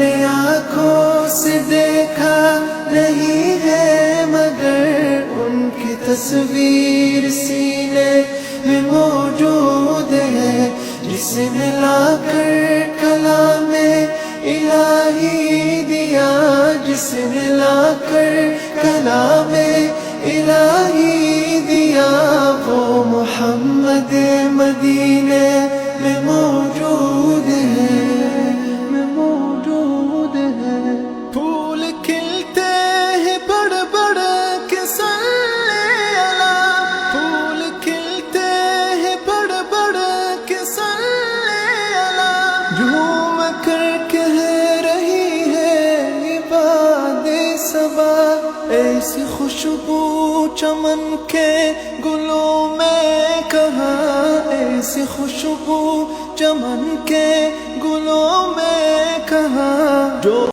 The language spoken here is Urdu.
نے آنکھوں سے دیکھا نہیں ہے مگر ان کی تصویر سینے میں موجود ہے، جس نے لا کر کلام الہی دیا، جس نے لا کر کلام الہی دیا، وہ محمد مدینے میں موجود ہے، میں موجود ہے۔ پھول کھلتے ہیں بڑھ بڑھ کے صلی اللہ، پھول کھلتے ہیں بڑھ بڑھ کے صلی اللہ، جھوم کر کہہ رہی ہے عباد صبا، ایسی خوشبو چمن کے گلوں میں کہاں، ایسی خوشبو چمن کے گلوں میں کہاں، جو